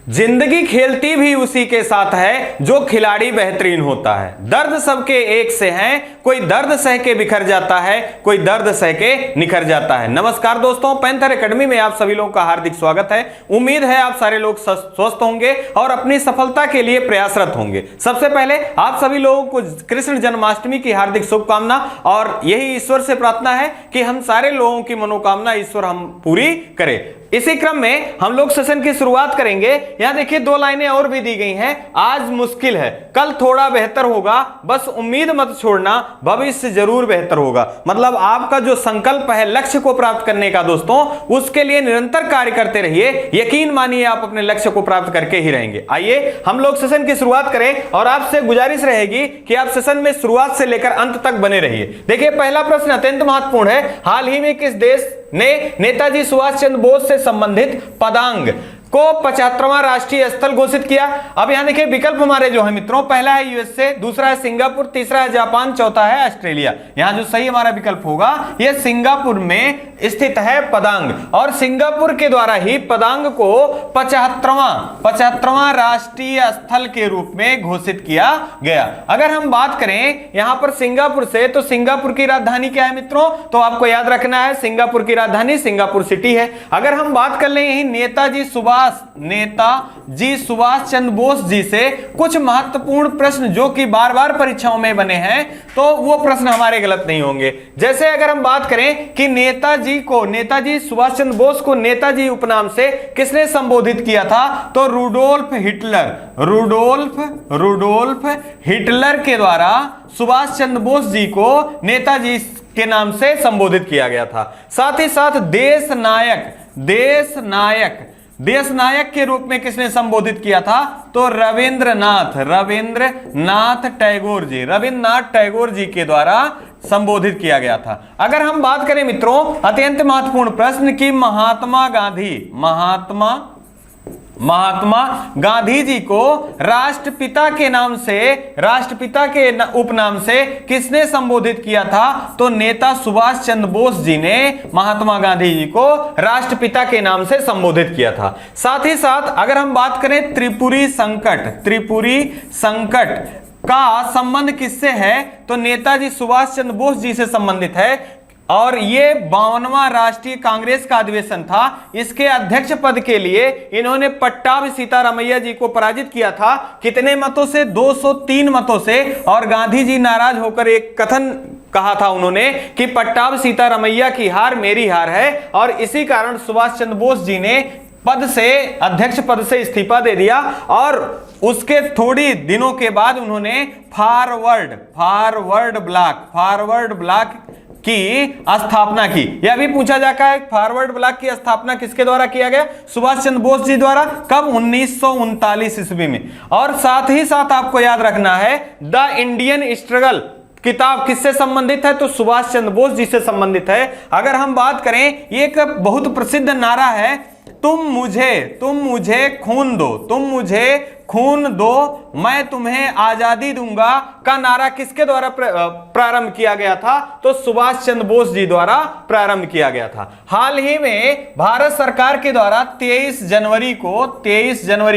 जिंदगी खेलती भी उसी के साथ है जो खिलाड़ी बेहतरीन होता है। दर्द सबके एक से हैं, कोई दर्द सह के बिखर जाता है, कोई दर्द सह के निखर जाता है। नमस्कार दोस्तों, पैंथर एकेडमी में आप सभी लोगों का हार्दिक स्वागत है। उम्मीद है आप सारे लोग स्वस्थ होंगे और अपनी सफलता के लिए प्रयासरत होंगे। सबसे पहले आप सभी लोगों को कृष्ण जन्माष्टमी की हार्दिक शुभकामना और यही ईश्वर से प्रार्थना है कि हम सारे लोगों की मनोकामना ईश्वर हम पूरी करें। इसी क्रम में हम लोग सेशन की शुरुआत करेंगे। यहां देखिए 2 लाइनें और भी दी गई हैं। आज मुश्किल है, कल थोड़ा बेहतर होगा, बस उम्मीद मत छोड़ना, भविष्य जरूर बेहतर होगा। मतलब आपका जो संकल्प है लक्ष्य को प्राप्त करने का दोस्तों, उसके लिए निरंतर कार्य करते रहिए। यकीन मानिए आप अपने लक्ष्य को प्राप्त करके ही रहेंगे। आइए हम लोग सेशन की शुरुआत करें और आपसे गुजारिश रहेगी कि आप सेशन में शुरुआत से लेकर अंत तक बने रहिए। देखिए पहला प्रश्न अत्यंत महत्वपूर्ण है। हाल ही में किस देश ने नेताजी सुभाष चंद्र बोस से संबंधित पदांग को 75वां राष्ट्रीय स्थल घोषित किया? अब यहां देखिए विकल्प हमारे जो है मित्रों, पहला है यूएसए, दूसरा है सिंगापुर, तीसरा है जापान, चौथा है ऑस्ट्रेलिया। यहां जो सही हमारा विकल्प होगा यह सिंगापुर में स्थित है पदांग, और सिंगापुर के द्वारा ही पदांग को 75वां राष्ट्रीय स्थल के रूप में घोषित किया गया। अगर हम बात करें यहां पर सिंगापुर से, तो सिंगापुर की राजधानी क्या है मित्रों? तो आपको याद रखना है सिंगापुर की राजधानी सिंगापुर सिटी है। अगर हम बात कर लें यही नेताजी सुभाष चंद्र बोस जी से कुछ महत्वपूर्ण प्रश्न जो कि बार बार परीक्षाओं में बने हैं, तो वो प्रश्न हमारे गलत नहीं होंगे। जैसे अगर हम बात करें कि नेताजी सुभाष चंद्र बोस को नेताजी उपनाम से किसने संबोधित किया था? तो रुडोल्फ हिटलर के द्वारा सुभाष चंद्र बोस जी को नेताजी के नाम से संबोधित किया गया था। साथ ही साथ देश नायक के रूप में किसने संबोधित किया था? तो रविंद्रनाथ टैगोर जी के द्वारा संबोधित किया गया था। अगर हम बात करें मित्रों अत्यंत महत्वपूर्ण प्रश्न की महात्मा गांधी जी को राष्ट्रपिता के उपनाम से किसने संबोधित किया था? तो नेता सुभाष चंद्र बोस जी ने महात्मा गांधी जी को राष्ट्रपिता के नाम से संबोधित किया था। साथ ही साथ अगर हम बात करें त्रिपुरी संकट का संबंध किससे है? तो नेताजी सुभाष चंद्र बोस जी से संबंधित है, और ये 52वां राष्ट्रीय कांग्रेस का अधिवेशन था। इसके अध्यक्ष पद के लिए इन्होंने पट्टाभी सीतारामैया जी को पराजित किया था। कितने मतों से? 203 मतों से। और गांधी जी नाराज होकर एक कथन कहा था उन्होंने कि पट्टाभी सीतारामैया की हार मेरी हार है, और इसी कारण सुभाष चंद्र बोस जी ने अध्यक्ष पद से इस्तीफा दे दिया, और उसके थोड़ी दिनों के बाद उन्होंने फॉरवर्ड ब्लॉक की स्थापना की। यह भी पूछा जाता है फॉरवर्ड ब्लॉक की स्थापना किसके द्वारा किया गया? सुभाष चंद्र बोस जी द्वारा। कब? 1939 ईस्वी में। और साथ ही साथ आपको याद रखना है द इंडियन स्ट्रगल किताब किससे संबंधित है? तो सुभाष चंद्र बोस जी से संबंधित है। अगर हम बात करें, ये एक बहुत प्रसिद्ध नारा है, तुम मुझे खून दो मैं तुम्हें आजादी दूंगा का नारा किसके द्वारा प्रारंभ किया गया था? तो सुभाष चंद्र बोस जी द्वारा प्रारंभ किया गया था। हाल ही में भारत सरकार के द्वारा 23 जनवरी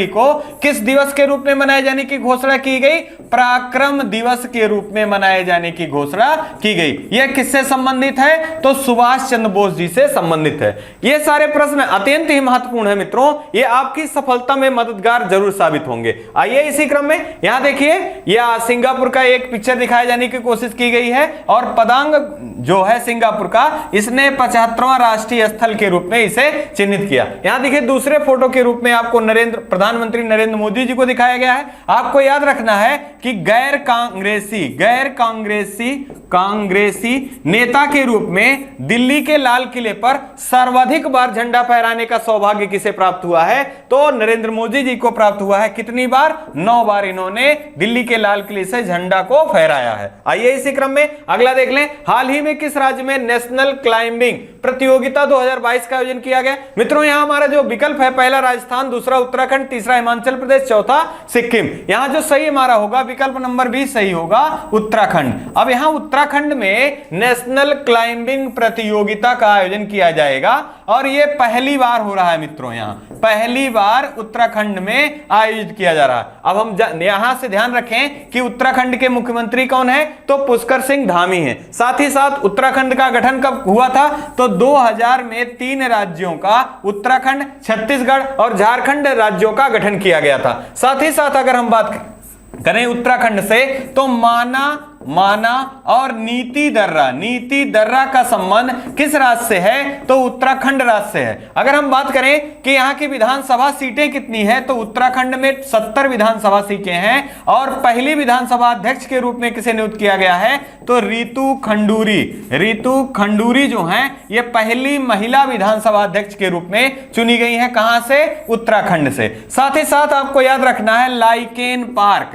को किस दिवस के रूप में मनाए जाने की घोषणा की गई? पराक्रम दिवस के रूप में मनाए जाने की घोषणा की गई। यह किससे संबंधित है? तो सुभाष चंद्र बोस जी से संबंधित है। ये सारे प्रश्न अत्यंत ही महत्वपूर्ण है मित्रों, ये आपकी सफलता में मददगार जरूर साबित होंगे। आइए इसी क्रम में यहां देखिए, यह सिंगापुर का एक पिक्चर दिखाए जाने की कोशिश की गई है, और पदांग जो है सिंगापुर का, इसने 75वां राष्ट्रीय स्थल के रूप में इसे चिन्हित किया। यहां देखिए दूसरे फोटो के रूप में आपको प्रधानमंत्री नरेंद्र मोदी जी को दिखाया गया है। आपको याद रखना है कि गैर कांग्रेसी नेता के रूप में दिल्ली के लाल किले पर सर्वाधिक बार झंडा फहराने का सौभाग्य किसे प्राप्त हुआ है? तो नरेंद्र मोदी जी को प्राप्त हुआ है। कितनी बार? 9 बार इन्होंने दिल्ली के लाल किले से झंडा को फहराया है। आइए इसी क्रम में अगला देख लें, हाल ही में किस राज्य में नेशनल क्लाइंबिंग प्रतियोगिता 2022 का आयोजन किया गया? मित्रों यहां हमारा जो विकल्प है, पहला राजस्थान, दूसरा उत्तराखंड, तीसरा हिमाचल प्रदेश, चौथा सिक्किम। यहां जो सही हमारा होगा विकल्प नंबर 20 सही होगा, उत्तराखंड। अब यहां उत्तराखंड में नेशनल क्लाइंबिंग प्रतियोगिता का आयोजन किया जाएगा और यह पहली बार हो रहा है मित्रों, यहां पहली बार उत्तराखंड में आयोजित किया जा रहा है। अब हम यहां से ध्यान रखें कि उत्तराखंड के मुख्यमंत्री कौन है? तो पुष्कर सिंह धामी हैं। साथ ही साथ उत्तराखंड का गठन कब हुआ था? तो 2000 में 3 राज्यों का, उत्तराखंड, छत्तीसगढ़ और झारखंड राज्यों का गठन किया गया था। साथ ही साथ अगर हम बात करें उत्तराखंड से, तो माना और नीति दर्रा का संबंध किस राज्य से है? तो उत्तराखंड राज्य से है। अगर हम बात करें कि यहाँ की विधानसभा सीटें कितनी है, तो उत्तराखंड में 70 विधानसभा सीटें हैं और पहली विधानसभा अध्यक्ष के रूप में किसे नियुक्त किया गया है? तो रितु खंडूरी जो हैं ये पहली महिला विधानसभा अध्यक्ष के रूप में चुनी गई है। कहां से? उत्तराखंड से। साथ ही साथ आपको याद रखना है lichen park,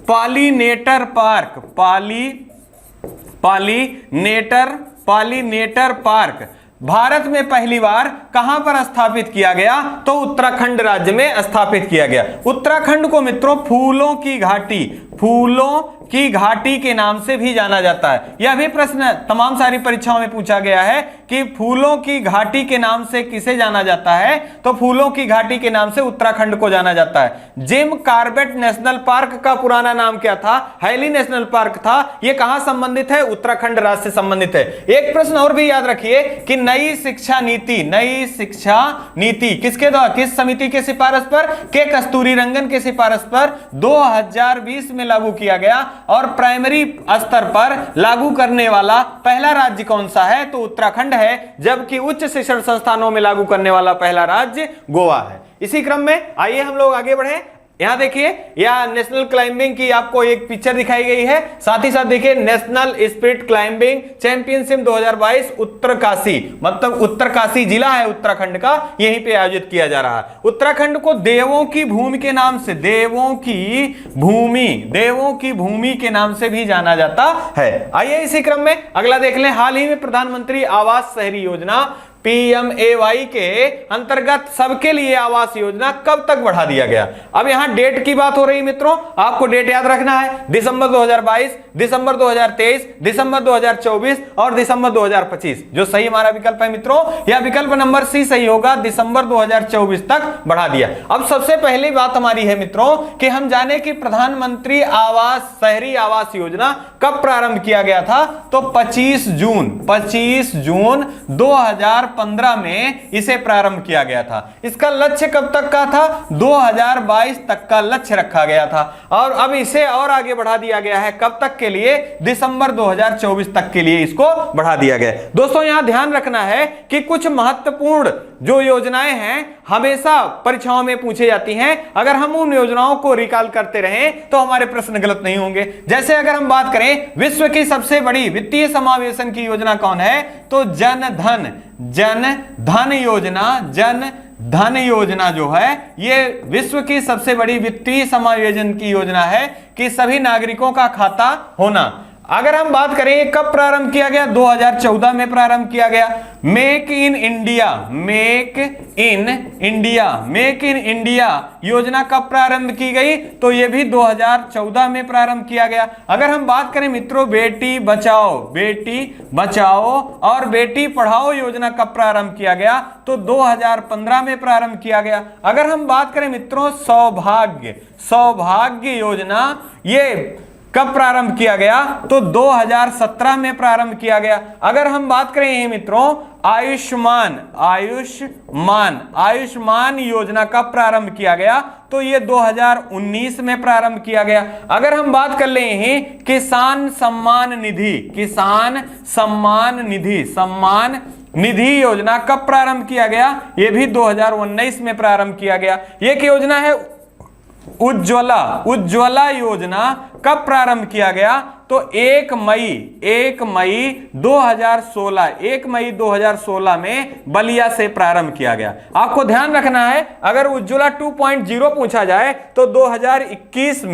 pollinator park Bharat में पहली बार कहां पर स्थापित किया गया? तो उत्तराखंड राज्य में स्थापित किया गया। उत्तराखंड को मित्रों फूलों की घाटी के नाम से भी जाना जाता है। यह भी प्रश्न तमाम सारी परीक्षाओं में पूछा गया है कि फूलों की घाटी के नाम से किसे जाना जाता है? तो फूलों की घाटी के नाम से उत्तराखंड को जाना जाता है। जिम कॉर्बेट नेशनल पार्क का पुराना नाम क्या था? हैली नेशनल पार्क था। यह कहां संबंधित है? उत्तराखंड राज्य से संबंधित है। एक प्रश्न और भी याद रखिए कि नई शिक्षा नीति किसके द्वारा, किस समिति के सिफारिश पर? के कस्तूरीरंगन के सिफारिश पर 2020 में लागू किया गया और प्राइमरी स्तर पर लागू करने वाला पहला राज्य कौन सा है? तो उत्तराखंड है, जबकि उच्च शिक्षण संस्थानों में लागू करने वाला पहला राज्य गोवा है। इसी क्रम में आइए हम लोग आगे बढ़े। यहां देखिए, यह नेशनल क्लाइंबिंग की आपको एक पिक्चर दिखाई गई है। साथ ही साथ देखिए national spirit climbing championship 2022 Uttarkashi, मतलब उत्तरकाशी जिला है उत्तराखंड का, यहीं पे आयोजित किया जा रहा है। उत्तराखंड को देवों की भूमि के नाम से, देवों की भूमि के नाम से भी जाना जाता है। आइए इसी क्रम में अगला देख लें, हाल ही में प्रधानमंत्री आवास शहरी योजना PMAY के अंतर्गत सबके लिए आवास योजना कब तक बढ़ा दिया गया? अब यहां डेट की बात हो रही मित्रों, आपको डेट याद रखना है। दिसंबर 2022, दिसंबर 2023, दिसंबर 2024 और दिसंबर 2025। जो सही हमारा विकल्प है मित्रों, यह विकल्प नंबर सी सही होगा, दिसंबर 2024 तक बढ़ा दिया। अब सबसे पहली बात हमारी है मित्रों कि हम जाने कि प्रधानमंत्री शहरी आवास योजना कब प्रारंभ किया गया था? तो 25 जून 2015 में इसे प्रारंभ किया गया था। इसका लक्ष्य कब तक का था? 2022 तक का लक्ष्य रखा गया था और अब इसे और आगे बढ़ा दिया गया है। कब तक के लिए? दिसंबर 2024 तक के लिए इसको बढ़ा दिया गया। दोस्तों यहां ध्यान रखना है कि कुछ महत्वपूर्ण जो योजनाएं हैं हमेशा परीक्षाओं में पूछी जाती हैं। अगर हम उन योजनाओं को रिकॉल करते रहें तो हमारे प्रश्न गलत नहीं होंगे। जैसे अगर हम बात करें विश्व की सबसे बड़ी वित्तीय समावेशन की योजना कौन है? तो जन धन योजना जो है ये विश्व की सबसे बड़ी वित्तीय समायोजन की योजना है कि सभी नागरिकों का खाता होना। अगर हम बात करें कब प्रारंभ किया गया? 2014 में प्रारंभ किया गया। मेक इन इंडिया योजना कब प्रारंभ की गई? तो यह भी 2014 में प्रारंभ किया गया। अगर हम बात करें मित्रों बेटी बचाओ और बेटी पढ़ाओ योजना कब प्रारंभ किया गया? तो 2015 में प्रारंभ किया गया। अगर हम बात करें मित्रों सौभाग्य योजना, ये कब प्रारंभ किया गया? तो 2017 में प्रारंभ किया गया। अगर हम बात करें मित्रों आयुष्मान योजना कब प्रारंभ किया गया? तो ये 2019 में प्रारंभ किया गया। अगर हम बात कर लें किसान सम्मान निधि योजना कब प्रारंभ किया गया? ये भी 2019 में प्रारंभ किया गया। एक योजना है उज्ज्वला योजना कब प्रारंभ किया गया? तो 1 मई 2016 में बलिया से प्रारंभ किया गया। आपको ध्यान रखना है, अगर उज्ज्वला 2.0 पूछा जाए तो 2021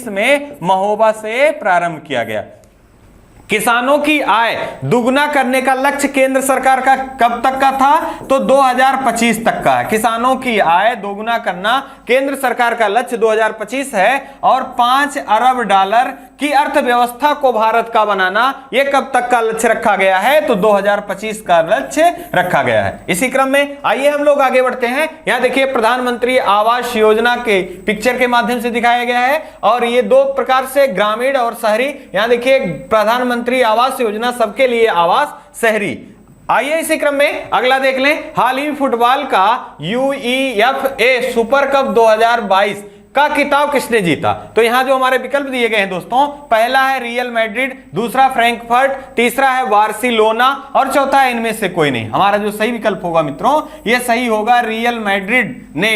में महोबा से प्रारंभ किया गया। किसानों की आय दुगना करने का लक्ष्य केंद्र सरकार का कब तक का था? तो 2025 तक का है। किसानों की आय दोगुना करना केंद्र सरकार का लक्ष्य 2025 है, और 5 अरब डॉलर की अर्थव्यवस्था को भारत का बनाना, यह कब तक का लक्ष्य रखा गया है? तो 2025 का लक्ष्य रखा गया है। इसी क्रम में आइए हम लोग आगे बढ़ते हैं। यहां देखिए प्रधानमंत्री आवास योजना के पिक्चर के माध्यम से दिखाया गया है, और ये 2 प्रकार से ग्रामीण और शहरी। यहां देखिए प्रधानमंत्री आवास योजना, सबके लिए आवास, शहरी। आइए इसी क्रम में अगला देख लें। हाल ही फुटबॉल का UEFA सुपर कप 2022 का खिताब किसने जीता? तो यहां जो हमारे विकल्प दिए गए हैं दोस्तों, पहला है रियल मैड्रिड, दूसरा फ्रैंकफर्ट, तीसरा है बार्सिलोना, और चौथा है इनमें से कोई नहीं। हमारा जो सही विकल्प होगा मित्रों, यह सही होगा, रियल मैड्रिड ने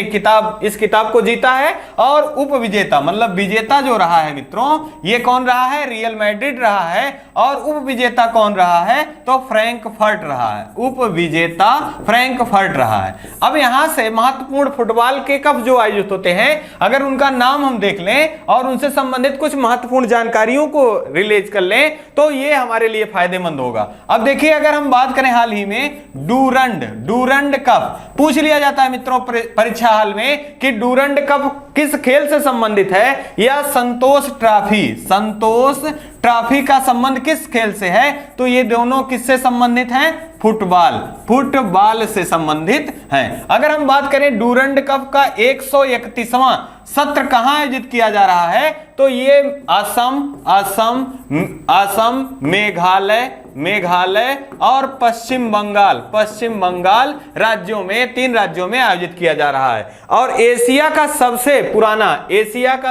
इस किताब को जीता है। और उप विजेता मतलब विजेता जो रहा है मित्रों, ये कौन रहा है? रियल मैड्रिड रहा है। और उप विजेता कौन रहा है? तो फ्रैंकफर्ट रहा है। उप विजेता फ्रैंकफर्ट रहा है। अब यहां से महत्वपूर्ण फुटबॉल के कप जो आयोजित होते हैं, अगर उनका नाम हम देख लें और उनसे संबंधित कुछ महत्वपूर्ण जानकारियों को रिलेज कर लें, तो ये हमारे लिए फायदेमंद होगा। अब देखिए, अगर हम बात करें हाल ही में डूरंड कप पूछ लिया जाता है मित्रों परीक्षा हाल में कि डूरंड कप किस खेल से संबंधित है, या संतोष ट्रॉफी का संबंध किस खेल से है? तो ये दोनों किससे संबंधित हैं? फुटबॉल से संबंधित हैं। अगर हम बात करें डूरंड कप का 131वां सत्र कहां आयोजित किया जा रहा है, तो ये असम, मेघालय और पश्चिम बंगाल राज्यों में, 3 राज्यों में आयोजित किया जा रहा है। और एशिया का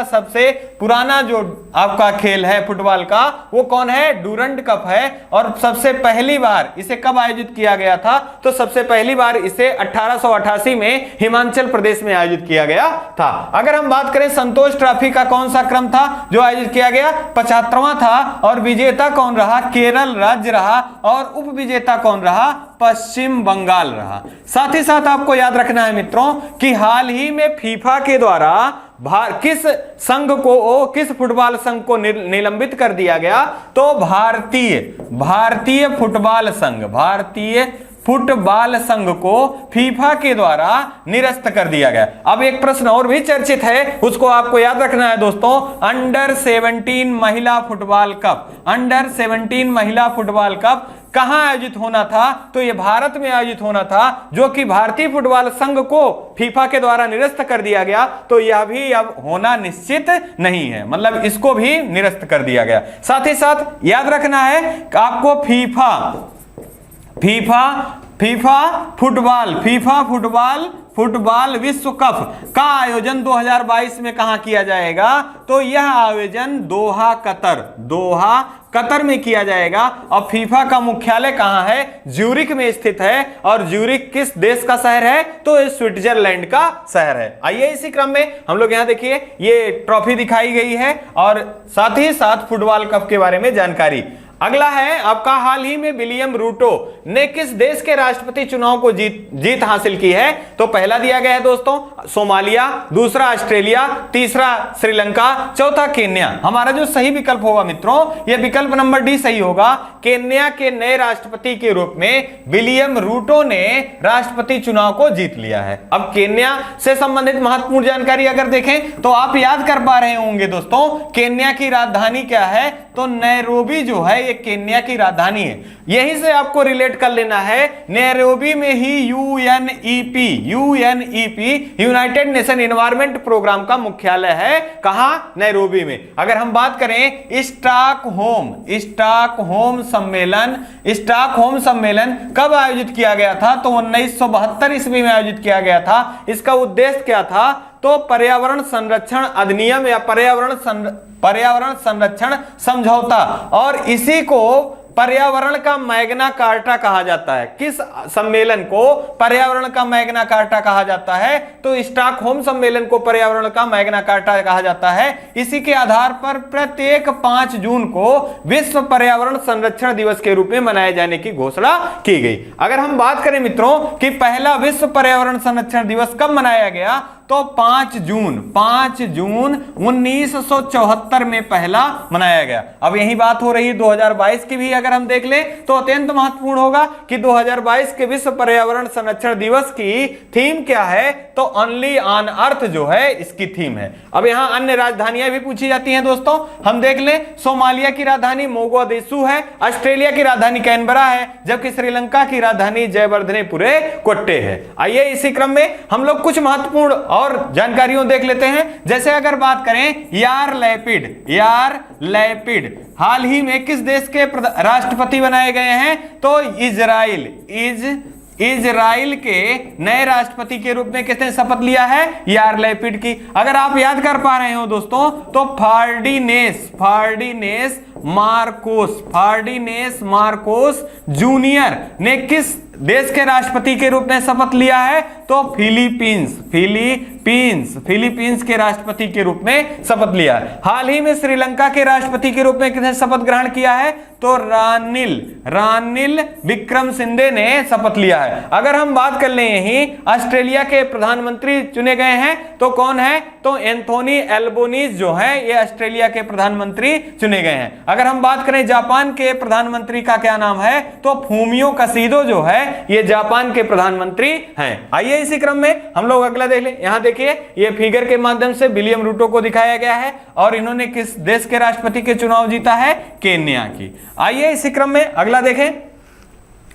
सबसे पुराना जो आपका खेल है फुटबॉल का, वो कौन है? डूरंड कप है। और सबसे पहली बार इसे कब आयोजित किया गया था? तो सबसे पहली बार इसे 1888 में हिमाचल प्रदेश में आयोजित किया गया था। अगर हम बात करें संतोष ट्रॉफी का कौन सा क्रम था जो आयोजित किया गया? 75वां था। और विजेता कौन रहा? केरल राज्य रहा। और उप विजेता कौन रहा? पश्चिम बंगाल रहा। साथ ही साथ आपको याद रखना है मित्रों कि हाल ही में फीफा के द्वारा किस फुटबॉल संघ को निलंबित कर दिया गया? तो भारतीय फुटबॉल संघ को फीफा के द्वारा निरस्त कर दिया गया। अब एक प्रश्न और भी चर्चित है, उसको आपको याद रखना है दोस्तों। अंडर 17 महिला फुटबॉल कप कहां आयोजित होना था? तो यह भारत में आयोजित होना था, जो कि भारतीय फुटबॉल संघ को फीफा के द्वारा निरस्त कर दिया गया। तो यह भी अब होना निश्चित नहीं है, मतलब इसको भी निरस्त कर दिया गया। साथ ही साथ याद रखना है कि आपको फीफा फुटबॉल विश्व कप का आयोजन 2022 में कहां किया जाएगा? तो यह आयोजन दोहा कतर में किया जाएगा। और फीफा का मुख्यालय कहां है? ज्यूरिख में स्थित है। और ज्यूरिख किस देश का शहर है? तो ये स्विट्जरलैंड का शहर है। आइए इसी क्रम में हम लोग यहां देखिए, ये ट्रॉफी दिखाई गई है और साथ ही साथ फुटबॉल कप के बारे में जानकारी। अगला है आपका, हाल ही में विलियम रूटो ने किस देश के राष्ट्रपति चुनाव को जीत हासिल की है? तो पहला दिया गया है दोस्तों सोमालिया, दूसरा ऑस्ट्रेलिया, तीसरा श्रीलंका, चौथा केन्या। हमारा जो सही विकल्प होगा मित्रों, यह विकल्प नंबर डी सही होगा। केन्या के नए राष्ट्रपति के रूप में विलियम रूटो ने राष्ट्रपति चुनाव को जीत लिया है। अब केन्या से संबंधित महत्वपूर्ण जानकारी अगर देखें तो आप याद कर पा रहे होंगे दोस्तों, केन्या की राजधानी क्या है? तो नैरोबी जो है ये केन्या की राजधानी है। यहीं से आपको रिलेट कर लेना है, नैरोबी में ही UNEP United Nation environment programme का मुख्यालय है। कहां? नैरोबी में। अगर हम बात करें स्टॉकहोम सम्मेलन कब आयोजित किया गया था? तो 1972 ईस्वी में आयोजित किया गया था। इसका उद्देश्य क्या था? तो पर्यावरण संरक्षण अधिनियम या पर्यावरण संरक्षण समझौता, और इसी को पर्यावरण का मैग्ना कार्टा कहा जाता है? किस सम्मेलन को पर्यावरण का मैग्ना कार्टा कहा जाता है? तो स्टॉकहोम सम्मेलन को पर्यावरण का मैग्ना कार्टा कहा जाता है। इसी के आधार पर प्रत्येक 5 जून को विश्व पर्यावरण संरक्षण दिवस के रूप में मनाए जाने की घोषणा की गई। अगर हम बात करें मित्रों कि पहला विश्व पर्यावरण संरक्षण दिवस कब मनाया गया, तो 5 जून 1974 में पहला मनाया गया। अब यही बात हो रही है 2022 की भी, अगर हम देख लें तो अत्यंत महत्वपूर्ण होगा कि 2022 के विश्व पर्यावरण संरक्षण दिवस की थीम क्या है, तो ओनली ऑन अर्थ जो है इसकी थीम है। अब यहां अन्य राजधानियां भी पूछी जाती हैं दोस्तों, हम देख लें सोमालिया की राजधानी मोगादिशु है, ऑस्ट्रेलिया की राजधानी कैनबरा है, जबकि श्रीलंका की राजधानी जयवर्धनेपुरे कोट्टे है। आइए इसी क्रम में हम लोग कुछ महत्वपूर्ण और जानकारियों देख लेते हैं। जैसे अगर बात करें यार लैपिड हाल ही में किस देश के राष्ट्रपति बनाए गए हैं, तो इजराइल के नए राष्ट्रपति के रूप में किसने शपथ लिया है, यार लैपिड की। अगर आप याद कर पा रहे हो दोस्तों, तो फार्डिनेस मार्कोस जूनियर ने किस देश के राष्ट्रपति के रूप में शपथ लिया है, तो फिलीपींस के राष्ट्रपति के रूप में शपथ लिया है। हाल ही में श्रीलंका के राष्ट्रपति के रूप में किसने शपथ ग्रहण किया है, तो रानिल विक्रमसिंघे ने शपथ लिया है। अगर हम बात कर लें यहीं ऑस्ट्रेलिया के प्रधानमंत्री चुने गए हैं, तो कौन है, तो एंथोनी एल्बनीज जो है ये ऑस्ट्रेलिया के प्रधानमंत्री चुने गए हैं। अगर हम बात करें जापान के प्रधानमंत्री का क्या नाम है, तो फूमियो कसीदो जो है ये जापान के प्रधानमंत्री हैं। आइए इसी क्रम में हम लोग अगला देख लें। यहां देखिए ये फिगर के माध्यम से विलियम रूटो को दिखाया गया है और इन्होंने किस देश के राष्ट्रपति के चुनाव जीता है, केन्या की। आइए इसी क्रम में अगला देखें।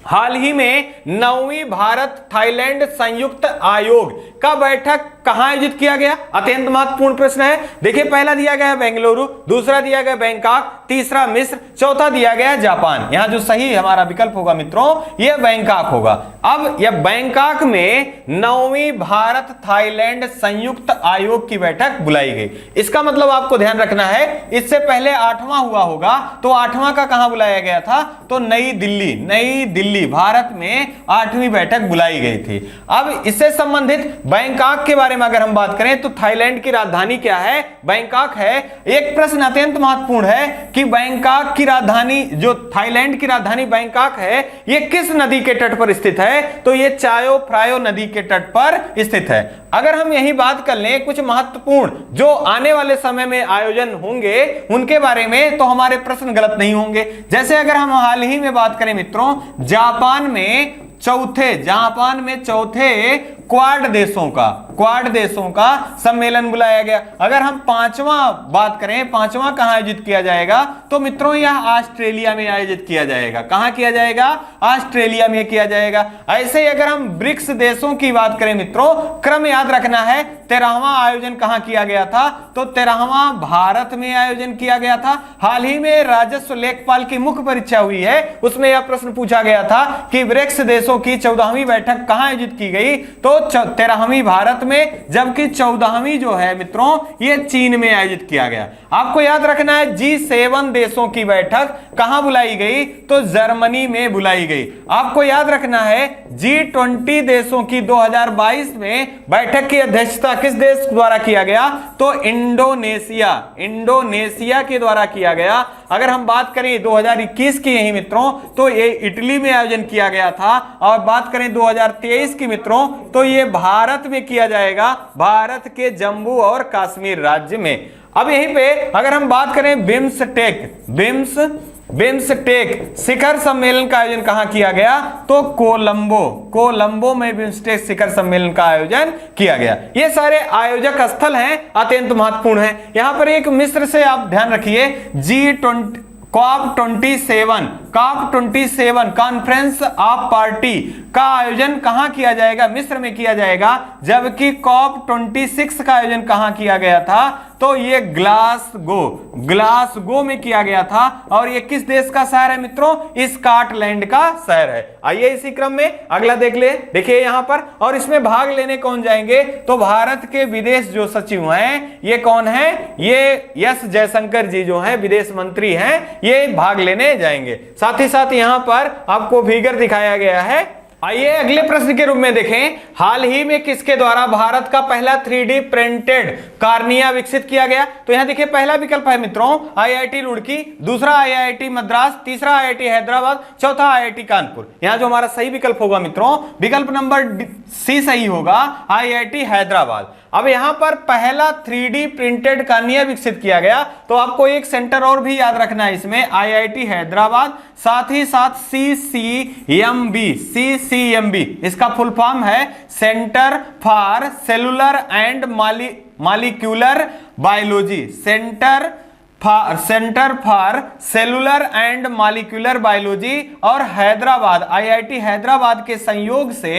हाल ही में 9वीं भारत थाईलैंड संयुक्त आयोग का बैठक कहां आयोजित किया गया, अत्यंत महत्वपूर्ण प्रश्न है। देखिए पहला दिया गया बेंगलुरु, दूसरा दिया गया बैंकॉक, तीसरा मिस्र, चौथा दिया गया जापान। यहां जो सही हमारा विकल्प होगा मित्रों ये बैंकॉक होगा। अब यह बैंकॉक में 9वीं भारत थाईलैंड संयुक्त आयोग की बैठक बुलाई गई। इसका मतलब आपको ध्यान रखना है, इससे पहले 8वां हुआ होगा, तो 8वां का कहां बुलाया गया था, तो नई दिल्ली भारत में 8वीं बैठक बुलाई गई थी। अब इससे संबंधित बैंकॉक के बारे में अगर हम बात करें, तो थाईलैंड की राजधानी क्या है, बैंकॉक है। एक प्रश्न अत्यंत महत्वपूर्ण है कि बैंकॉक की राजधानी, जो थाईलैंड की राजधानी बैंकॉक है, ये किस नदी के तट पर स्थित है, तो ये चायो फ्रायो नदी के तट पर स्थित है। अगर हम यही बात कर लें कुछ महत्वपूर्ण जो आने वाले समय में आयोजन होंगे उनके बारे में, तो हमारे प्रश्न गलत नहीं होंगे। जैसे अगर हम हाल ही में बात करें मित्रों, जापान में चौथे क्वाड देशों का सम्मेलन बुलाया गया। अगर हम 5वां बात करें, 5वां कहां आयोजित किया जाएगा, तो मित्रों यह ऑस्ट्रेलिया में आयोजित किया जाएगा। कहां किया जाएगा, ऑस्ट्रेलिया में किया जाएगा। ऐसे ही अगर हम ब्रिक्स देशों की बात करें मित्रों, क्रम याद रखना है, 13वां आयोजन कहां किया गया था, तो 13वां भारत में आयोजन किया गया था। हाल ही में राजस्व लेखपाल की मुख्य परीक्षा हुई है, उसमें यह प्रश्न पूछा गया था कि ब्रिक्स देशों की 14वीं बैठक कहां आयोजित की गई, तो 13वीं भारत में, जबकि 14वीं जो है मित्रों ये चीन में आयोजित किया गया। आपको याद रखना है G7 देशों की बैठक कहां बुलाई गई, तो जर्मनी में बुलाई गई। आपको याद रखना है G20 देशों की 2022 में बैठक की अध्यक्षता किस देश द्वारा किया गया, तो इंडोनेशिया के द्वारा किया गया। अगर हम बात करें 2021 की यही मित्रों, तो ये इटली में आयोजन किया गया था, और बात करें 2023 की मित्रों, तो ये भारत में किया जाएगा, भारत के जम्मू और कश्मीर राज्य में। अब यहीं पे अगर हम बात करें बिम्सटेक शिखर सम्मेलन का आयोजन कहां किया गया, तो कोलंबो में बिम्सटेक शिखर सम्मेलन का आयोजन किया गया। ये सारे आयोजक स्थल हैं, अत्यंत महत्वपूर्ण हैं। यहां पर एक मिस्र से आप ध्यान रखिए, COP27 कॉन्फ्रेंस ऑफ पार्टी का आयोजन कहां किया जाएगा, मिस्र में किया जाएगा। जबकि COP26 का आयोजन कहां किया गया था, तो ये ग्लासगो में किया गया था। और ये किस देश का शहर है मित्रों? स्कॉटलैंड का शहर है। आइए इसी क्रम में अगला देखिए यहां पर। और इसमें भाग लेने कौन जाएंगे? तो भारत के विदेश जो सचिव हैं ये कौन है? ये एस जयशंकर जी जो हैं विदेश मंत्री हैं, ये भाग लेने जाएंगे। साथ ही साथ यहां पर आपको फिगर दिखाया गया है। आइए अगले प्रश्न के रूप में देखें, हाल ही में किसके द्वारा भारत का पहला 3D प्रिंटेड कार्निया विकसित किया गया? तो यहां देखिए पहला विकल्प है मित्रों IIT रुड़की, दूसरा IIT मद्रास, तीसरा IIT हैदराबाद, चौथा IIT कानपुर। यहां जो हमारा सही विकल्प होगा मित्रों, विकल्प नंबर सी सही होगा, IIT हैदराबाद। अब यहां पर पहला 3D प्रिंटेड कार्निया विकसित किया गया, तो आपको एक सेंटर और भी याद रखना है इसमें, IIT हैदराबाद, साथ ही साथ CCMB। इसका फुल फॉर्म है centre for cellular and molecular biology. Centre for cellular and molecular biology और हैदराबाद, IIT हैदराबाद के संयोग से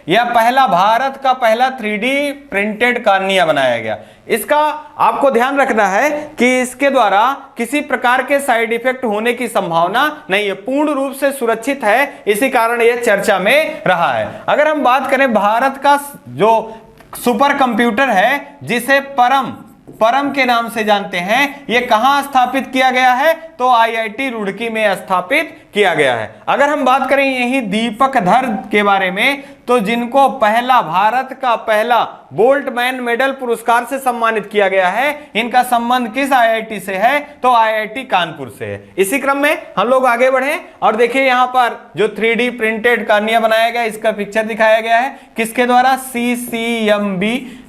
यह भारत का पहला 3D प्रिंटेड कार्निया बनाया गया। इसका आपको ध्यान रखना है कि इसके द्वारा किसी प्रकार के साइड इफेक्ट होने की संभावना नहीं है, पूर्ण रूप से सुरक्षित है, इसी कारण यह चर्चा में रहा है। अगर हम बात करें भारत का जो सुपर कंप्यूटर है जिसे परम के नाम से जानते हैं, यह कहां स्थापित किया गया है? तो IIT रुड़की में स्थापित किया गया है। अगर हम बात करें यही दीपक धर के बारे में, तो जिनको भारत का पहला बोल्टमैन मेडल पुरस्कार से सम्मानित किया गया है, इनका संबंध किस IIT से है? तो IIT कानपुर से है। इसी क्रम में हम लोग आगे बढ़े और देखिए यहां पर जो 3D प्रिंटेड कार्निया बनाया गया, इसका पिक्चर दिखाया गया है किसके द्वारा?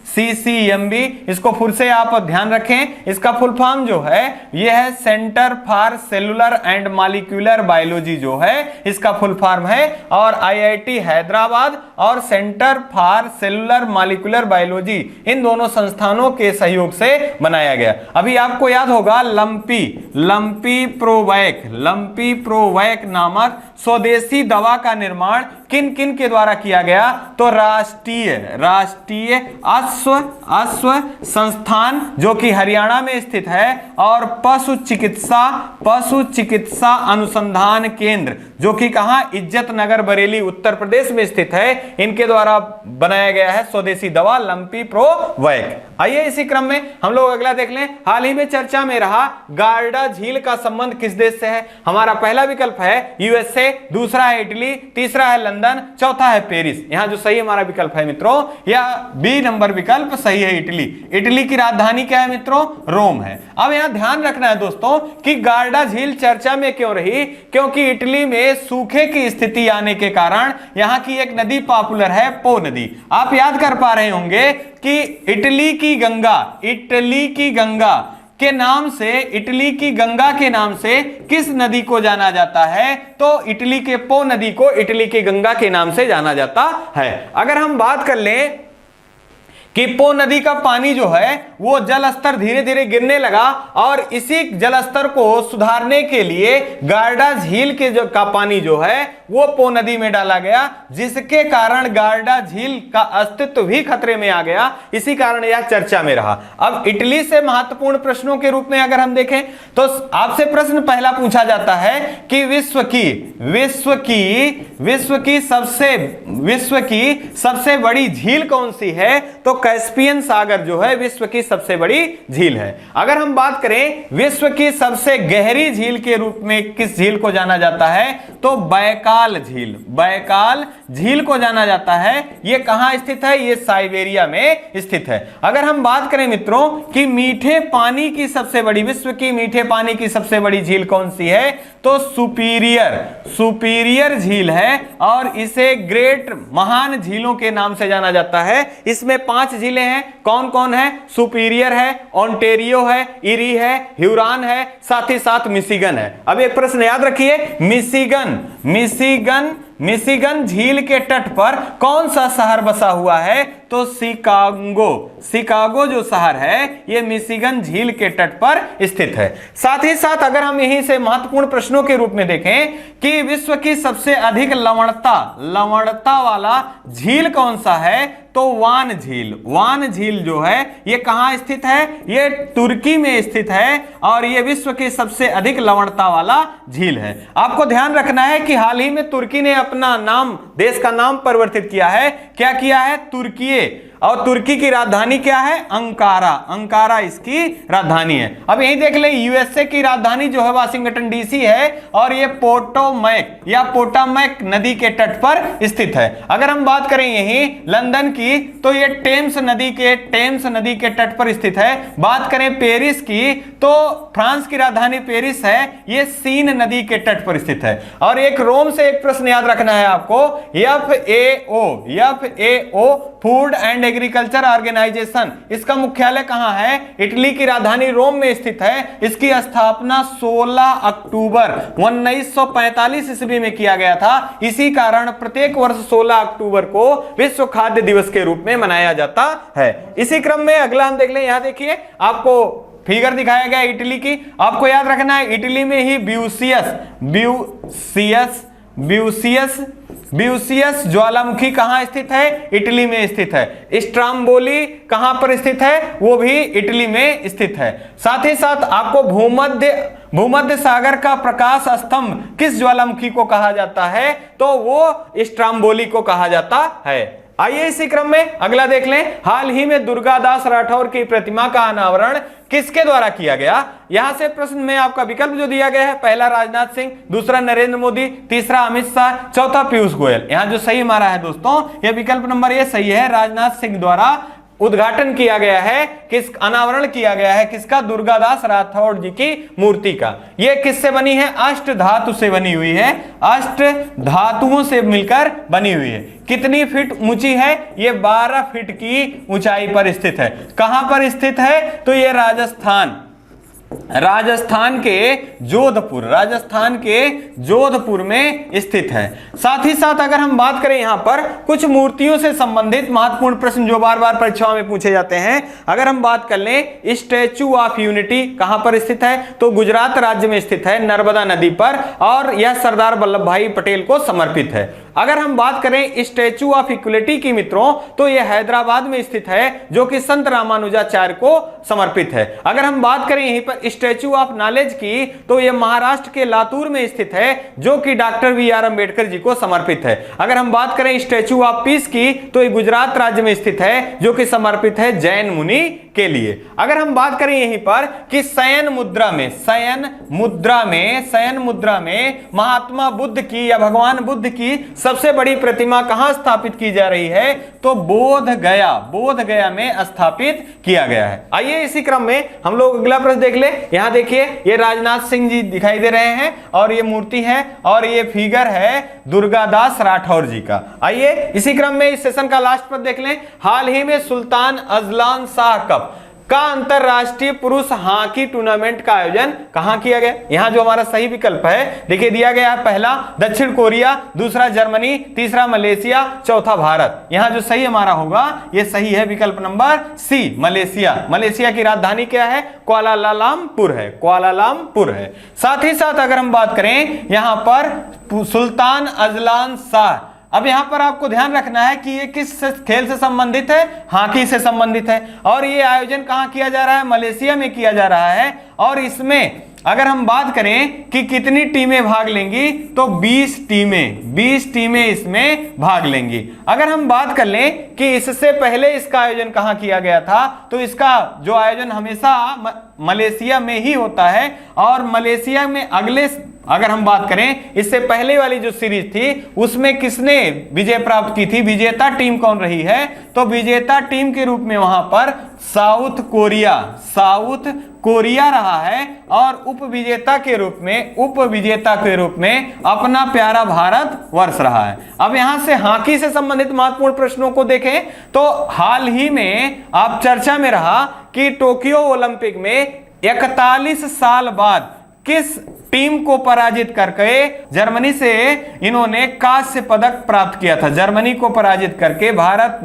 CCMB। इसको फिर से आप ध्यान रखें, इसका फुल फॉर्म जो है यह है centre for cellular and molecular biology जो है इसका फुल फॉर्म है। और IIT हैदराबाद और centre for cellular molecular biology, इन दोनों संस्थानों के सहयोग से बनाया गया। अभी आपको याद होगा लंपी प्रोवैक नामक स्वदेशी दवा का निर्माण किन किन के द्वारा किया गया? तो राष्ट्रीय अश्व संस्थान जो कि हरियाणा में स्थित है, और पशु चिकित्सा अनुसंधान केंद्र जो कि कहां? इज्जत नगर बरेली उत्तर प्रदेश में स्थित है, इनके द्वारा बनाया गया है स्वदेशी दवा लंपी प्रोवैक। आइए इसी क्रम में हम लोग अगला देख लें। हाल ही में चर्चा में रहा गार्डा झील का संबंध किस देश से है? हमारा पहला विकल्प है USA, दूसरा है इटली, तीसरा है लंदन, चौथा है पेरिस। यहां जो सही हमारा विकल्प है मित्रों, यह बी नंबर विकल्प सही है, इटली की राजधानी क्या है मित्रों? रोम है। अब यहां ध्यान रखना है दोस्तों कि गार्डा झील चर्चा में क्यों रही? क्योंकि इटली में सूखे की स्थिति आने के कारण यहां की एक नदी पॉपुलर है, पो नदी। आप याद कर पा रहे होंगे कि इटली की गंगा के नाम से किस नदी को जाना जाता है? तो इटली के पो नदी को इटली की गंगा के नाम से जाना जाता है। अगर हम बात कर लें कि पो नदी का पानी जो है वो जल स्तर धीरे धीरे गिरने लगा, और इसी जल स्तर को सुधारने के लिए गार्डा झील के का पानी जो है वो पो नदी में डाला गया, जिसके कारण गार्डा झील का अस्तित्व भी खतरे में आ गया। इसी कारण यह चर्चा में रहा। अब इटली से महत्वपूर्ण प्रश्नों के रूप में अगर हम देखें तो आपसे प्रश्न पहला पूछा जाता है कि विश्व की सबसे बड़ी झील कौन सी है? तो कैस्पियन सागर जो है विश्व की सबसे बड़ी झील है। अगर हम बात करें विश्व की सबसे गहरी झील के रूप में किस झील को जाना जाता है? तो बैकाल झील को जाना जाता है। यह कहां स्थित है? यह साइबेरिया में स्थित है। अगर हम बात करें मित्रों कि विश्व की मीठे पानी की सबसे बड़ी झील कौन सी है? तो सुपीरियर झील है, और इसे ग्रेट महान झीलों के नाम से जाना जाता है। इसमें 5 झीलें हैं। कौन कौन है? सुपीरियर है, ओंटेरियो है, इरी है, ह्यूरॉन है, साथ ही साथ मिशिगन है। अब एक प्रश्न याद रखिए, मिशिगन झील के तट पर कौन सा शहर बसा हुआ है? तो शिकागो जो शहर है ये मिशिगन झील के तट पर स्थित है। साथ ही साथ अगर हम यहीं से महत्वपूर्ण प्रश्नों के रूप में देखें कि विश्व की सबसे अधिक लवणता वाला झील कौन सा है? तो वान झील जो है ये कहां स्थित है? ये तुर्की में स्थित है और ये विश्व की सबसे अधिक लवणता वाला झील है। आपको ध्यान रखना है कि हाल ही में तुर्की ने अपना नाम, देश का नाम परिवर्तित किया है। क्या किया है? तुर्कीये। और तुर्की की राजधानी क्या है? अंकारा। अंकारा इसकी राजधानी है। अब यही देख ले, यूएसए की राजधानी जो है वाशिंगटन डीसी है और ये पोटोमैक या पोटामैक नदी के तट पर स्थित है। अगर हम बात करें यही लंदन की तो ये टेम्स नदी के तट पर स्थित है। बात करें पेरिस की तो फ्रांस की राजधानी पेरिस है, ये सीन नदी के तट पर स्थित है। और एक रोम से एक प्रश्न याद रखना है आपको, FAO food and agriculture organisation, इसका मुख्यालय कहां है? इटली की राजधानी रोम में स्थित है। इसकी स्थापना 16 अक्टूबर 1945 ईस्वी में किया गया था। इसी कारण प्रत्येक वर्ष 16 अक्टूबर को विश्व खाद्य दिवस के रूप में मनाया जाता है। इसी क्रम में अगला हम देख लें, यहां देखिए आपको फिगर दिखाया गया इटली की। आपको याद रखना है इटली में ही ब्यूसियस ज्वालामुखी कहां स्थित है? इटली में स्थित है। स्ट्राम्बोली कहां पर स्थित है? वो भी इटली में स्थित है। साथ ही साथ आपको भूमध्य सागर का प्रकाश स्तंभ किस ज्वालामुखी को कहा जाता है? तो वो स्ट्राम्बोली को कहा जाता है। आइए इसी क्रम में अगला देख लें। हाल ही में दुर्गादास राठौर की प्रतिमा का अनावरण किसके द्वारा किया गया? यहां से प्रश्न में आपका विकल्प जो दिया गया है, पहला राजनाथ सिंह, दूसरा नरेंद्र मोदी, तीसरा अमित शाह, चौथा पीयूष गोयल। यहां जो सही हमारा है दोस्तों, यह विकल्प नंबर ये सही है। राजनाथ सिंह द्वारा उद्घाटन किया गया है, अनावरण किया गया है किसका? दुर्गादास राठौड़ जी की मूर्ति का। यह किससे बनी है? अष्ट धातु से बनी हुई है, अष्ट धातुओं से मिलकर बनी हुई है। कितनी फीट ऊंची है? ये 12 फीट की ऊंचाई पर स्थित है। कहां पर स्थित है? तो ये राजस्थान के जोधपुर में स्थित है। साथ ही साथ अगर हम बात करें यहां पर कुछ मूर्तियों से संबंधित महत्वपूर्ण प्रश्न जो बार बार परीक्षाओं में पूछे जाते हैं, अगर हम बात कर लें स्टैचू ऑफ यूनिटी कहां पर स्थित है? तो गुजरात राज्य में स्थित है, नर्मदा नदी पर, और यह सरदार वल्लभ भाई पटेल को समर्पित है। अगर हम बात करें स्टैचू ऑफ इक्वलिटी की मित्रों, तो यह हैदराबाद में स्थित है जो कि संत रामानुजाचार्य को समर्पित है। अगर हम बात करें यहीं पर स्टैचू ऑफ नॉलेज की, तो यह महाराष्ट्र के लातूर में स्थित है जो कि डॉक्टर BR अम्बेडकर जी को समर्पित है। अगर हम बात करें स्टैचू ऑफ पीस की, तो यह गुजरात राज्य में स्थित है जो कि समर्पित है जैन मुनि के लिए। अगर हम बात करें यहीं पर कि शयन मुद्रा में महात्मा बुद्ध की या भगवान बुद्ध की सबसे बड़ी प्रतिमा कहां स्थापित की जा रही है? तो बोध गया में स्थापित किया गया है। आइए इसी क्रम में हम लोग अगला प्रश्न देख ले। यहां देखिए ये राजनाथ सिंह जी दिखाई दे रहे हैं और ये मूर्ति है और ये फिगर है दुर्गादास राठौर जी का। आइए इसी क्रम में इस सेशन का लास्ट पर देख लें। हाल ही में सुल्तान अजलान शाह कप का अंतरराष्ट्रीय पुरुष हॉकी टूर्नामेंट का आयोजन कहां किया गया? यहां जो हमारा सही विकल्प है देखिए दिया गया है, पहला दक्षिण कोरिया, दूसरा जर्मनी, तीसरा मलेशिया, चौथा भारत। यहां जो सही हमारा होगा ये सही है विकल्प नंबर सी, मलेशिया। मलेशिया की राजधानी क्या है? कुआलालंपुर है। साथ ही साथ अगर हम बात करें यहां पर सुल्तान अजलान शाह, अब यहां पर आपको ध्यान रखना है कि ये किस खेल से संबंधित है? हॉकी से संबंधित है। और ये आयोजन कहां किया जा रहा है? मलेशिया में किया जा रहा है। और इसमें अगर हम बात करें कि कितनी टीमें भाग लेंगी, तो 20 टीमें इसमें भाग लेंगी। अगर हम बात कर लें कि इससे पहले इसका आयोजन कहां किया गया था, तो इसका जो आयोजन हमेशा मलेशिया में ही होता है। और मलेशिया में अगर हम बात करें इससे पहले वाली जो सीरीज थी उसमें किसने विजय प्राप्त की थी? विजेता टीम कौन रही है? तो विजेता टीम के रूप में वहां पर साउथ कोरिया रहा है। और उपविजेता के रूप में अपना प्यारा भारत वर्ष रहा है। अब यहां से हॉकी से संबंधित महत्वपूर्ण प्रश्नों को देखें तो हाल ही में आप चर्चा में रहा कि टोक्यो ओलंपिक में 41 साल बाद किस टीम को पराजित करके जर्मनी से इन्होंने कांस्य पदक प्राप्त किया था? जर्मनी को पराजित करके भारत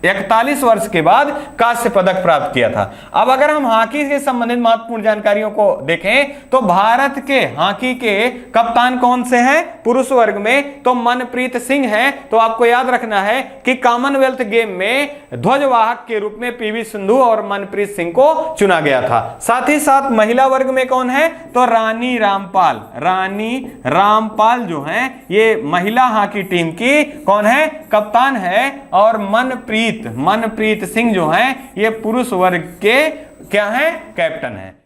41 वर्ष के बाद कांस्य पदक प्राप्त किया था। अब अगर हम हॉकी से संबंधित महत्वपूर्ण जानकारियों को देखें तो भारत के हॉकी के कप्तान कौन से हैं पुरुष वर्ग में, तो मनप्रीत सिंह हैं। तो आपको याद रखना है कि कॉमनवेल्थ गेम में ध्वजवाहक के रूप में पीवी सिंधु और मनप्रीत सिंह को चुना गया था। साथ ही साथ महिला वर्ग में कौन है, तो रानी रामपाल जो हैं ये महिला हॉकी टीम की कौन है, कप्तान है। और मनप्रीत सिंह जो हैं ये पुरुष वर्ग के क्या हैं, कैप्टन हैं।